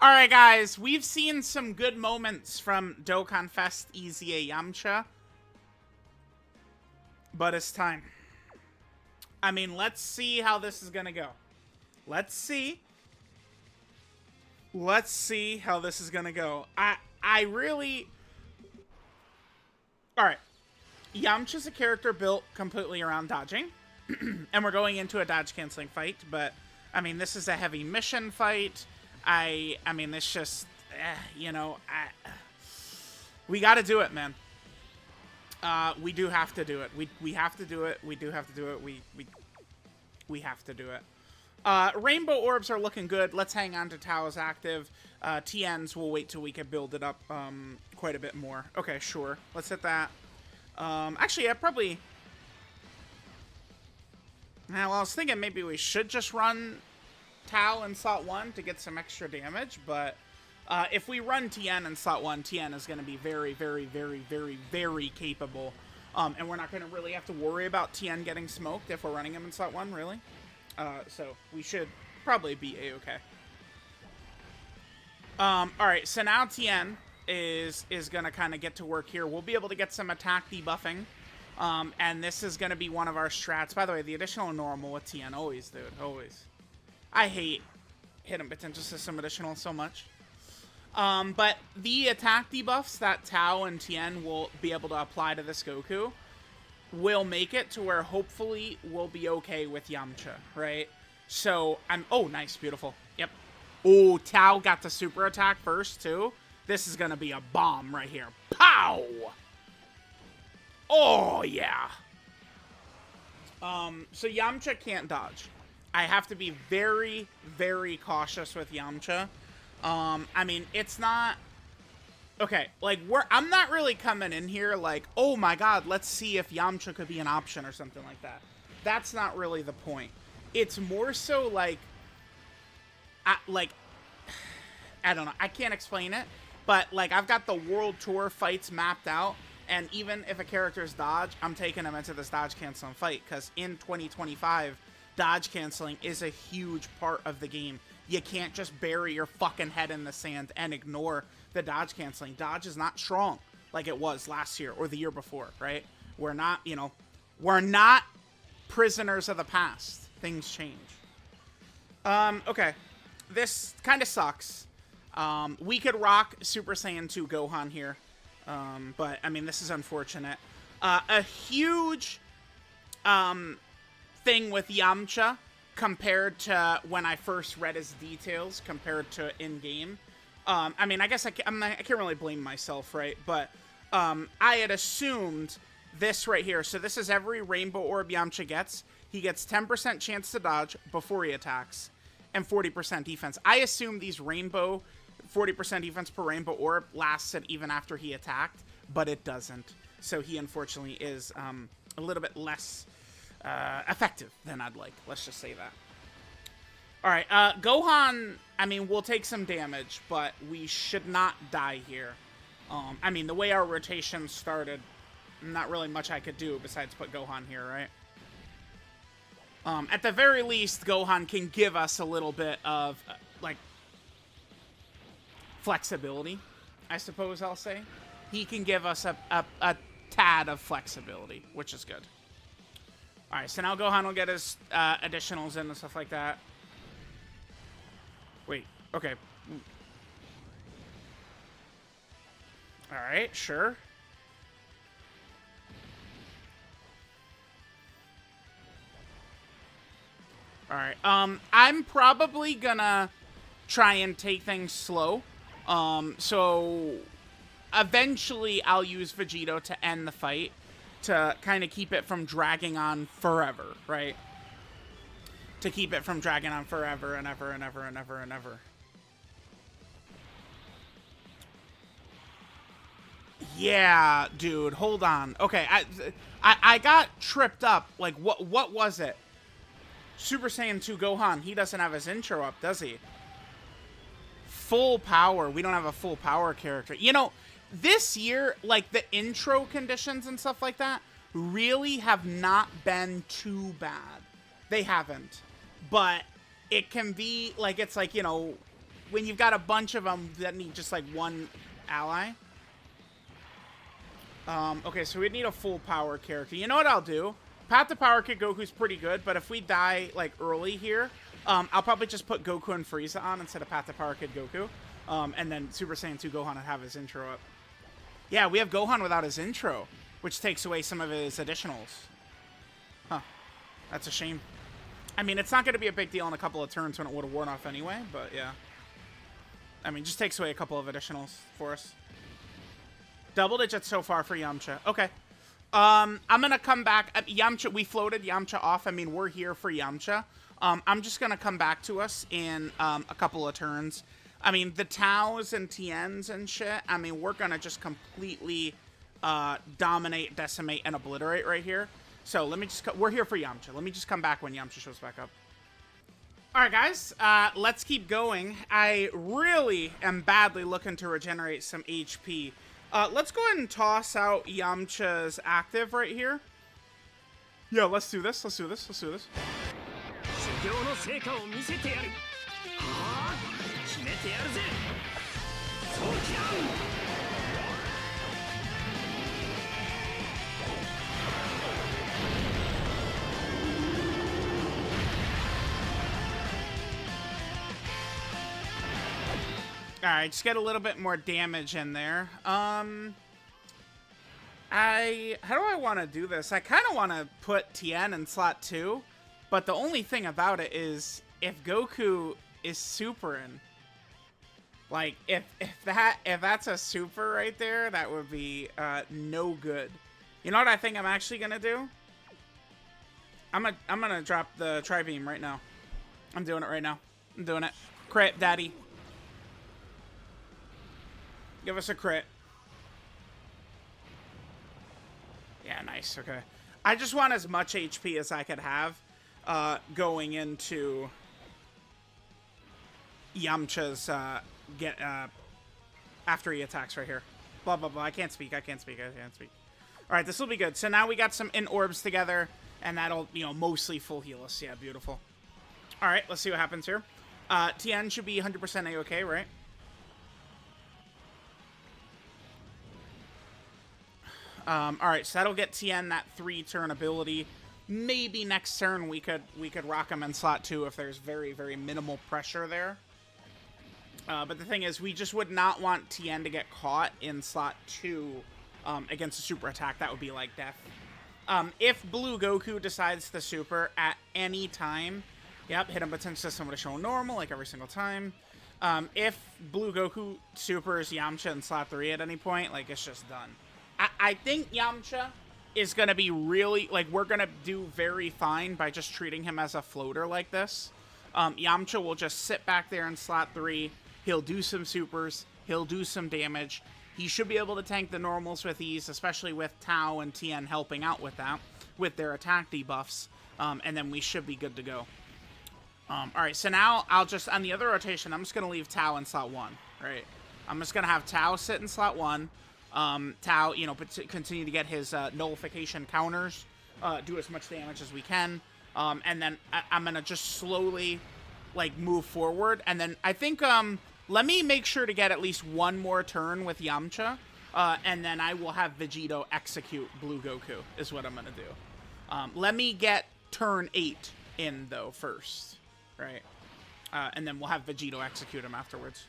Alright guys, we've seen some good moments from DOKKANFEST INT YAMCHA. But it's time. I mean, let's see how this is gonna go. Let's see. Let's see how this is gonna go. I really... Alright. Yamcha's a character built completely around dodging. And we're going into a dodge canceling fight, but I mean, this is a heavy mission fight. I mean, it's just, you know, we got to do it, man. We do have to do it. We have to do it. We do have to do it. We have to do it. Rainbow orbs are looking good. Let's hang on to Tao's active. TNs, we'll wait till we can build it up quite a bit more. Okay, sure. Let's hit that. Actually, yeah, probably... Now, I was thinking maybe we should just run Tao in slot 1 to get some extra damage, but if we run Tien in slot 1, Tien is going to be very, very, very, very, very capable. And we're not going to really have to worry about Tien getting smoked if we're running him in slot 1, really. So we should probably be A-okay. Alright, so now Tien is going to kind of get to work here. We'll be able to get some attack debuffing. And this is going to be one of our strats. By the way, the additional normal with Tien, always, dude, always. I hate hidden potential system additional so much. But the attack debuffs that Tao and Tien will be able to apply to this Goku will make it to where hopefully we'll be okay with Yamcha, right? So, oh, nice, beautiful. Yep. Oh, Tao got the super attack first, too. This is going to be a bomb right here. Pow! Oh, yeah. So Yamcha can't dodge. I have to be very, very cautious with Yamcha. I mean, it's not... Okay, like, I'm not really coming in here like, oh my god, let's see if Yamcha could be an option or something like that. That's not really the point. It's more so like... I don't know. I can't explain it. But, like, I've got the World Tour fights mapped out. And even if a character's dodge, I'm taking them into this dodge canceling fight. Because in 2025, dodge canceling is a huge part of the game. You can't just bury your fucking head in the sand and ignore the dodge canceling. Dodge is not strong like it was last year or the year before, right? We're not, you know, we're not prisoners of the past. Things change. Okay. This kind of sucks. We could rock Super Saiyan 2 Gohan here. But, I mean, this is unfortunate. A huge thing with Yamcha compared to when I first read his details compared to in-game. I mean, I guess I can't really blame myself, right? But I had assumed this right here. So this is every Rainbow Orb Yamcha gets. He gets 10% chance to dodge before he attacks and 40% defense. I assume these Rainbow... 40% defense per Rainbow Orb lasted even after he attacked, but it doesn't. So he unfortunately is a little bit less effective than I'd like. Let's just say that. Alright, Gohan, I mean, will take some damage, but we should not die here. I mean, the way our rotation started, not really much I could do besides put Gohan here, right? At the very least, Gohan can give us a little bit of, like, flexibility, I suppose I'll say. He can give us a tad of flexibility, which is good. Alright, so now Gohan will get his additionals in and stuff like that. Wait, okay. Alright, sure. Alright, I'm probably gonna try and take things slow. So eventually I'll use Vegito to end the fight to kind of keep it from dragging on forever, right? To keep it from dragging on forever and ever and ever and ever and ever. Yeah, dude, hold on. Okay, I got tripped up. Like, what was it? Super Saiyan 2 Gohan, he doesn't have his intro up, does he? Full power. We don't have a full power character. You know, this year, like, the intro conditions and stuff like that really have not been too bad. They haven't. But it can be, like, it's like, you know, when you've got a bunch of them that need just like one ally. Okay, so we'd need a full power character. You know what I'll do? Path to Power Kid Goku's pretty good, but if we die like early here, I'll probably just put Goku and Frieza on instead of Path to Power Kid Goku. And then Super Saiyan 2 Gohan would have his intro up. Yeah, we have Gohan without his intro, which takes away some of his additionals. Huh. That's a shame. I mean, it's not going to be a big deal in a couple of turns when it would have worn off anyway, but yeah. I mean, just takes away a couple of additionals for us. Double digits so far for Yamcha. Okay. I'm going to come back. Yamcha, we floated Yamcha off. I mean, we're here for Yamcha. I'm just going to come back to us in a couple of turns. I mean, the Taos and Tiens and shit, I mean, we're going to just completely dominate, decimate, and obliterate right here. So let me just, we're here for Yamcha. Let me just come back when Yamcha shows back up. All right, guys, let's keep going. I really am badly looking to regenerate some HP. Let's go ahead and toss out Yamcha's active right here. Yeah, let's do this. Let's do this. Let's do this. Alright, just get a little bit more damage in there. How do I want to do this? I kind of want to put Tien in slot 2, but the only thing about it is if Goku is supering, like if that's a super right there, that would be no good. You know what I think I'm actually gonna do? I'm gonna drop the tri-beam right now. I'm doing it right now. I'm doing it. Crit, daddy. Give us a crit. Yeah, nice. Okay. I just want as much HP as I could have going into Yamcha's after he attacks right here. Blah, blah, blah. I can't speak. I can't speak. I can't speak. All right, this will be good. So now we got some in orbs together, and that'll, you know, mostly full heal us. Yeah, beautiful. All right, let's see what happens here. Tien should be 100% A-okay, right? Alright, so that'll get Tien that 3-turn ability. Maybe next turn we could rock him in slot 2 if there's very, very minimal pressure there. But the thing is, we just would not want Tien to get caught in slot 2 against a super attack. That would be like death. If Blue Goku decides to super at any time, yep, hit him potential system would have shown normal like every single time. If Blue Goku supers Yamcha in slot 3 at any point, like it's just done. I think Yamcha is going to be really, like, we're going to do very fine by just treating him as a floater like this. Yamcha will just sit back there in slot 3. He'll do some supers. He'll do some damage. He should be able to tank the normals with ease, especially with Tao and Tien helping out with that, with their attack debuffs. And then we should be good to go. Alright, so now I'll just, on the other rotation, I'm just going to leave Tao in slot 1, right? I'm just going to have Tao sit in slot 1. Tao, you know, continue to get his nullification counters, do as much damage as we can, and then I'm gonna just slowly, like, move forward, and then I think, let me make sure to get at least one more turn with Yamcha, and then I will have Vegito execute Blue Goku, is what I'm gonna do. Let me get turn 8 in, though, first, right? And then we'll have Vegito execute him afterwards.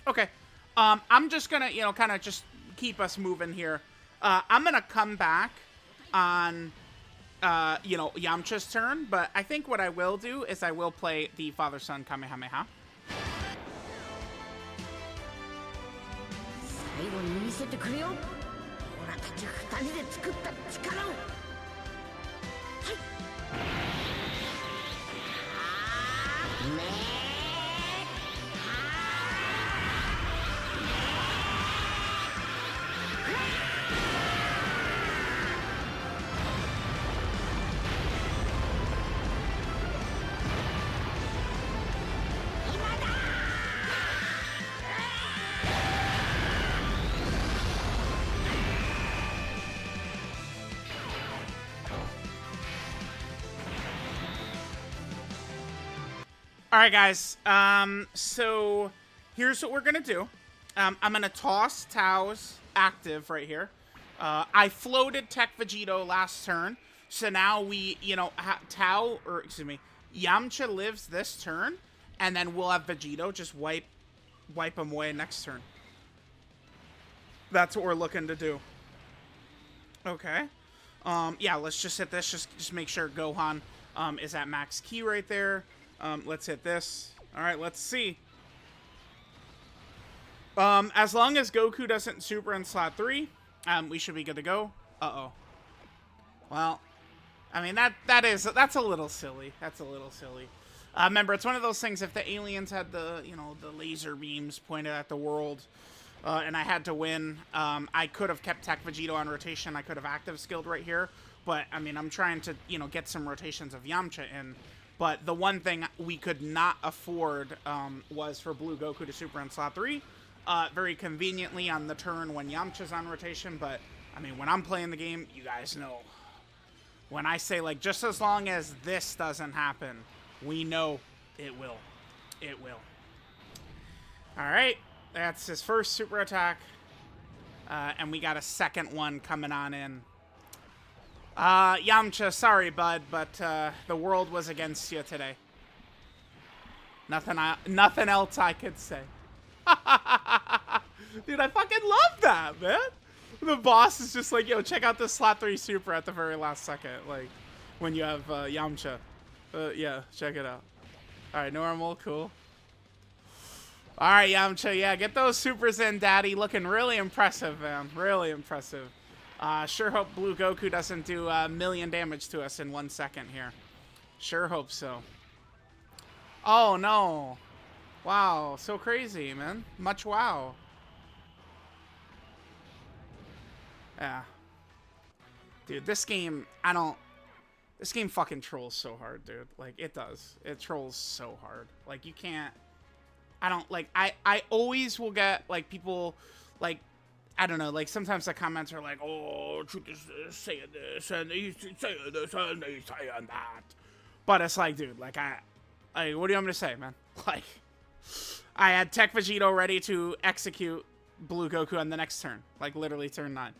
Okay. I'm just gonna, you know, kind of just keep us moving here. I'm gonna come back on, you know, Yamcha's turn, but I think what I will do is I will play the Father-Son Kamehameha. All right, guys. So here's what we're going to do. I'm going to toss Tao's active right here. I floated Tech Vegito last turn. So now we, you know, Tao, or excuse me, Yamcha lives this turn. And then we'll have Vegito just wipe him away next turn. That's what we're looking to do. Okay. Yeah, let's just hit this. Just make sure Gohan is at max key right there. Let's hit this. All right, let's see. As long as Goku doesn't super in slot 3, we should be good to go. Uh-oh. Well, I mean, that's a little silly. That's a little silly. Remember, it's one of those things, if the aliens had the, you know, the laser beams pointed at the world, and I had to win, I could have kept Tech Vegito on rotation. I could have active skilled right here. But, I mean, I'm trying to, you know, get some rotations of Yamcha in. But the one thing we could not afford was for Blue Goku to super in slot 3. Very conveniently on the turn when Yamcha's on rotation. But, I mean, when I'm playing the game, you guys know. When I say, like, just as long as this doesn't happen, we know it will. It will. Alright. That's his first super attack. And we got a second one coming on in. Yamcha, sorry, bud, but the world was against you today. Nothing else I could say. Dude, I fucking love that, man. The boss is just like, yo, check out this slot 3 super at the very last second. Like, when you have Yamcha. Yeah, check it out. Alright, normal, cool. Alright, Yamcha, yeah, get those supers in, daddy. Looking really impressive, man. Really impressive. Sure hope Blue Goku doesn't do a million damage to us in 1 second here. Sure hope so. Oh, no. Wow, so crazy, man. Much wow. Yeah. Dude, this game, this game fucking trolls so hard, dude. Like, it does. It trolls so hard. Like, you can't, I always will get, like, people, like, I don't know, like, sometimes the comments are like, oh, Truth is saying this, and he's saying this, and he's saying that. But it's like, dude, like, what do you want me to say, man? Like, I had Tech Vegito ready to execute Blue Goku on the next turn. Like, literally turn 9.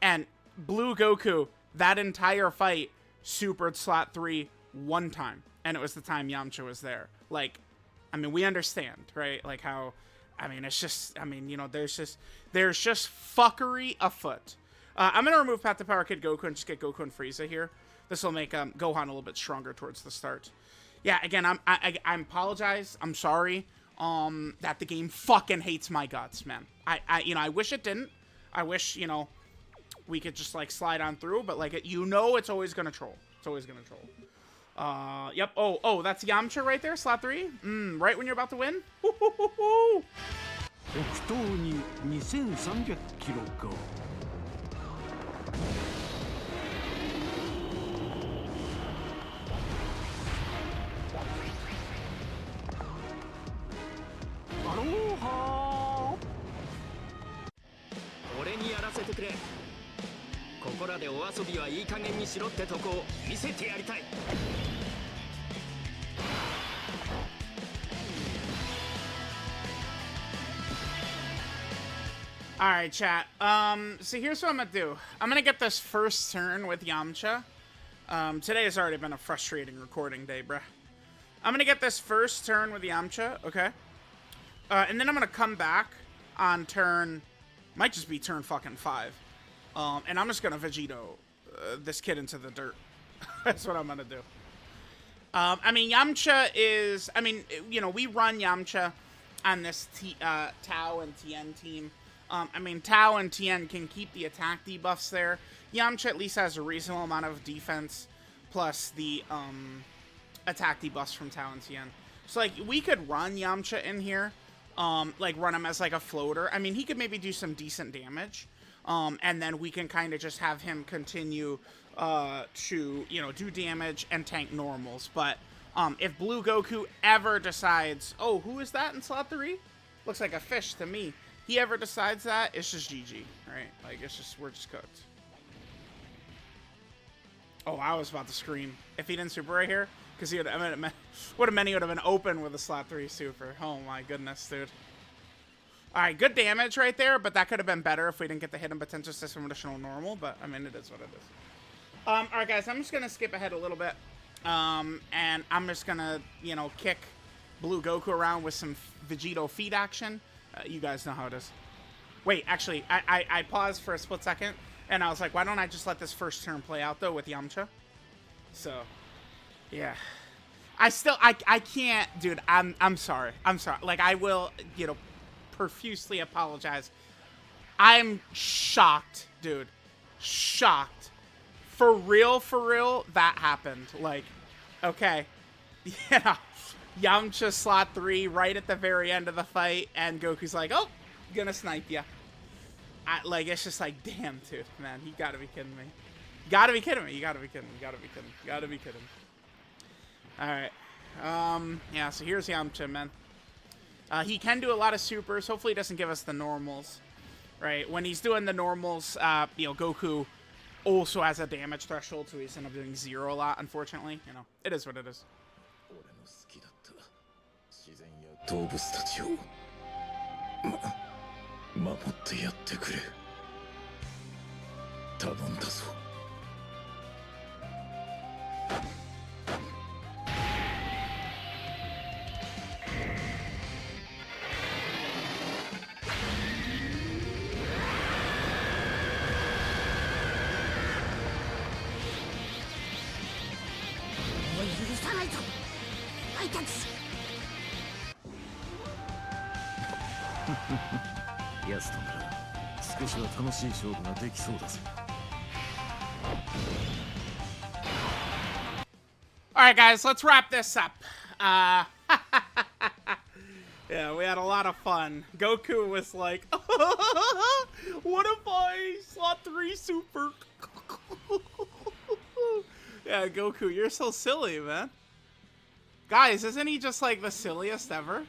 And Blue Goku, that entire fight, supered slot 3 1 time. And it was the time Yamcha was there. Like, I mean, we understand, right? Like, how, I mean, it's just, I mean, you know, there's just fuckery afoot. I'm going to remove Path to Power Kid Goku and just get Goku and Frieza here. This will make Gohan a little bit stronger towards the start. Yeah, again, I apologize. I'm sorry that the game fucking hates my guts, man. You know, I wish it didn't. I wish, you know, we could just, like, slide on through. But, like, you know it's always going to troll. It's always going to troll. Yep. Oh, that's Yamcha right there, slot 3. Right when you're about to win. Woo-hoo-hoo-hoo. 北東に2300キロか。アロハー。俺にやらせてくれ。ここらでお遊びはいい加減にしろってとこを見せてやりたい。Alright, chat. So here's what I'm gonna do. I'm gonna get this first turn with Yamcha. Today has already been a frustrating recording day, bruh. I'm gonna get this first turn with Yamcha, okay? And then I'm gonna come back on turn, might just be turn fucking 5. And I'm just gonna Vegito this kid into the dirt. That's what I'm gonna do. I mean, Yamcha is, I mean, you know, we run Yamcha on this Tao and Tien team. I mean, Tao and Tien can keep the attack debuffs there. Yamcha at least has a reasonable amount of defense, plus the attack debuffs from Tao and Tien. So, like, we could run Yamcha in here, like, run him as, like, a floater. I mean, he could maybe do some decent damage, and then we can kind of just have him continue to, you know, do damage and tank normals. But if Blue Goku ever decides, oh, who is that in slot 3? Looks like a fish to me. He ever decides that, it's just GG, right? Like, it's just, we're just cooked. Oh, I was about to scream. If he didn't super right here, because he would have, what a many would have been open with a slot 3 super. Oh my goodness, dude. All right, good damage right there, but that could have been better if we didn't get the hidden potential system additional normal, but I mean, it is what it is. All right, guys, I'm just going to skip ahead a little bit, and I'm just going to, you know, kick Blue Goku around with some Vegito feed action. You guys know how it is. Wait, actually, I paused for a split second, and I was like, why don't I just let this first turn play out, though, with Yamcha? So, yeah. I can't, dude, I'm sorry. I'm sorry. Like, I will, you know, profusely apologize. I'm shocked, dude. Shocked. For real, that happened. Like, okay. Yeah. Yamcha slot 3 right at the very end of the fight, and Goku's like, oh, gonna snipe ya. Like, it's just like, damn, dude, man, you gotta be kidding me. You gotta be kidding me. You gotta be kidding me. You gotta be kidding me. You gotta be kidding me. Alright. Yeah, so here's Yamcha, man. He can do a lot of supers. Hopefully he doesn't give us the normals, right? When he's doing the normals, you know, Goku also has a damage threshold, so he's end up doing 0 a lot, unfortunately. You know, it is what it is. 動物たちを守ってやってくれ頼んだぞ許さないぞ配達ヤスとなら少しは楽しい勝負ができそうだぜ Alright, guys, let's wrap this up. Yeah, we had a lot of fun. Goku was like, what if I slot 3 super? Yeah, Goku, you're so silly, man. Guys, isn't he just like the silliest ever?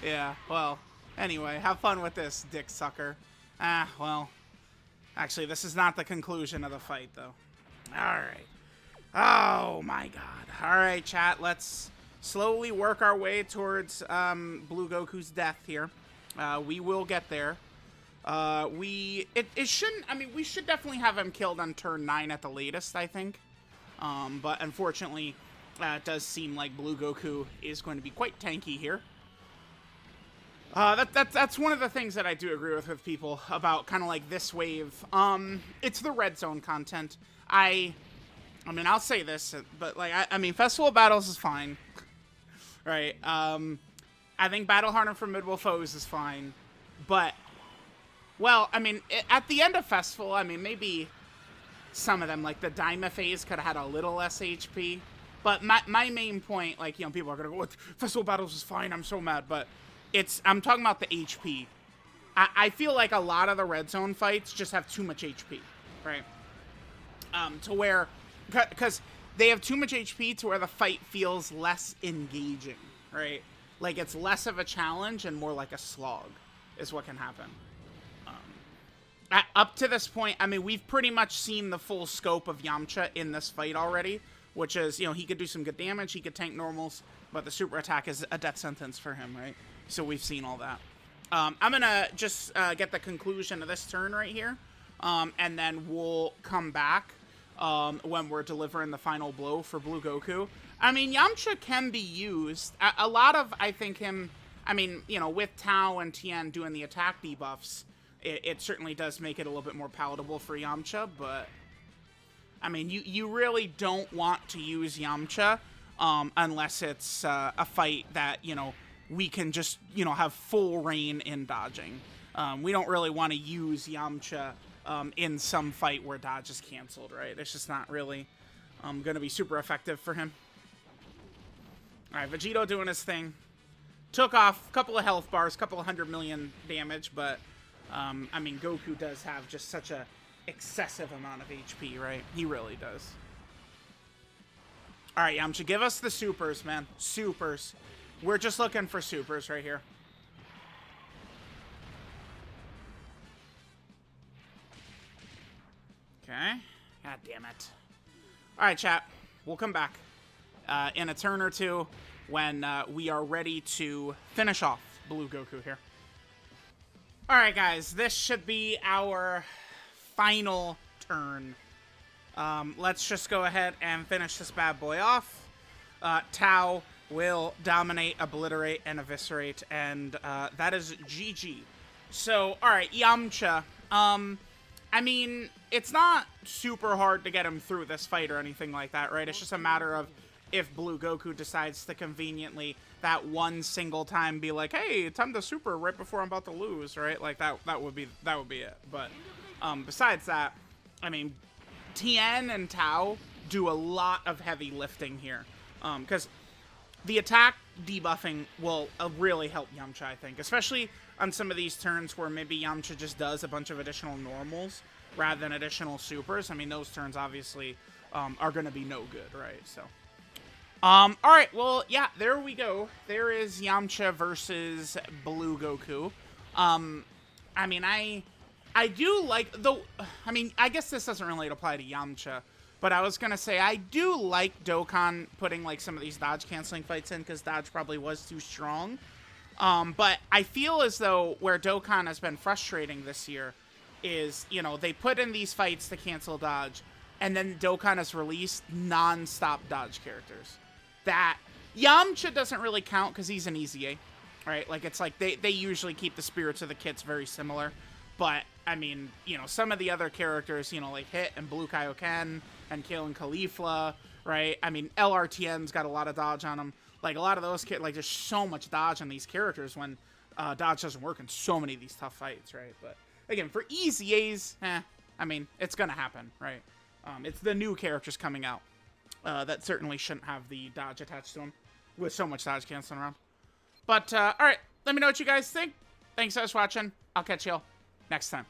Yeah, well, anyway, have fun with this, dick sucker. Well, actually, this is not the conclusion of the fight, though. Alright. Oh, my God. Alright, chat, let's slowly work our way towards Blue Goku's death here. We will get there. It shouldn't, I mean, we should definitely have him killed on turn 9 at the latest, I think. But unfortunately, it does seem like Blue Goku is going to be quite tanky here. That's one of the things that I do agree with people about kind of like this wave. It's the red zone content. I mean, I'll say this, but like, I mean, Festival of Battles is fine, right? I think Battle Harder for Midwell Foes is fine, but, well, I mean, at the end of Festival, I mean, maybe some of them, like the Daima phase could have had a little less HP, but my main point, like, you know, people are gonna go, what, Festival of Battles is fine, I'm so mad, but I'm talking about the HP. I feel like a lot of the red zone fights just have too much HP, right? To where, because they have too much HP to where the fight feels less engaging, right? Like it's less of a challenge and more like a slog is what can happen. Up to this point, I mean, we've pretty much seen the full scope of Yamcha in this fight already, which is, you know, he could do some good damage, he could tank normals, but the super attack is a death sentence for him, right? So we've seen all that. I'm gonna just get the conclusion of this turn right here, and then we'll come back when we're delivering the final blow for Blue Goku. I mean, Yamcha can be used. A lot of, I think, him, I mean, you know, with Tao and Tien doing the attack debuffs, it certainly does make it a little bit more palatable for Yamcha, but, I mean, you really don't want to use Yamcha unless it's a fight that, you know, we can just, you know, have full reign in dodging. We don't really want to use Yamcha in some fight where dodge is canceled, right? It's just not really going to be super effective for him. All right, Vegito doing his thing. Took off a couple of health bars, a couple of 100 million damage, but, I mean, Goku does have just such a excessive amount of HP, right? He really does. All right, Yamcha, give us the supers, man. Supers. We're just looking for supers right here. Okay. God damn it. All right, chat. We'll come back in a turn or two when we are ready to finish off Blue Goku here. Alright, guys. This should be our final turn. Let's just go ahead and finish this bad boy off. Tao will dominate, obliterate, and eviscerate, and that is GG. So, alright, Yamcha. I mean, it's not super hard to get him through this fight or anything like that, right? It's just a matter of if Blue Goku decides to conveniently that one single time be like, hey, time to super right before I'm about to lose, right? Like that would be it. But besides that, I mean, Tien and Tao do a lot of heavy lifting here, because the attack debuffing will really help Yamcha, I think, especially on some of these turns where maybe Yamcha just does a bunch of additional normals rather than additional supers. I mean, those turns obviously are going to be no good, right? So, all right, well, yeah, there we go. There is Yamcha versus Blue Goku. I mean, I do like, though, I mean, I guess this doesn't really apply to Yamcha, but I was going to say, I do like Dokkan putting, like, some of these dodge-canceling fights in, because dodge probably was too strong. But I feel as though where Dokkan has been frustrating this year is, you know, they put in these fights to cancel dodge, and then Dokkan has released non-stop dodge characters. That Yamcha doesn't really count because he's an EZA, right? Like, it's like they usually keep the spirits of the kits very similar. But, I mean, you know, some of the other characters, you know, like Hit and Blue Kaioken and Kale and Caulifla, right? I mean, LRTN's got a lot of dodge on them. Like, a lot of those, like, there's so much dodge on these characters when dodge doesn't work in so many of these tough fights, right? But, again, for EZAs, I mean, it's gonna happen, right? It's the new characters coming out that certainly shouldn't have the dodge attached to them with so much dodge canceling around. But, alright, let me know what you guys think. Thanks guys for watching. I'll catch y'all next time.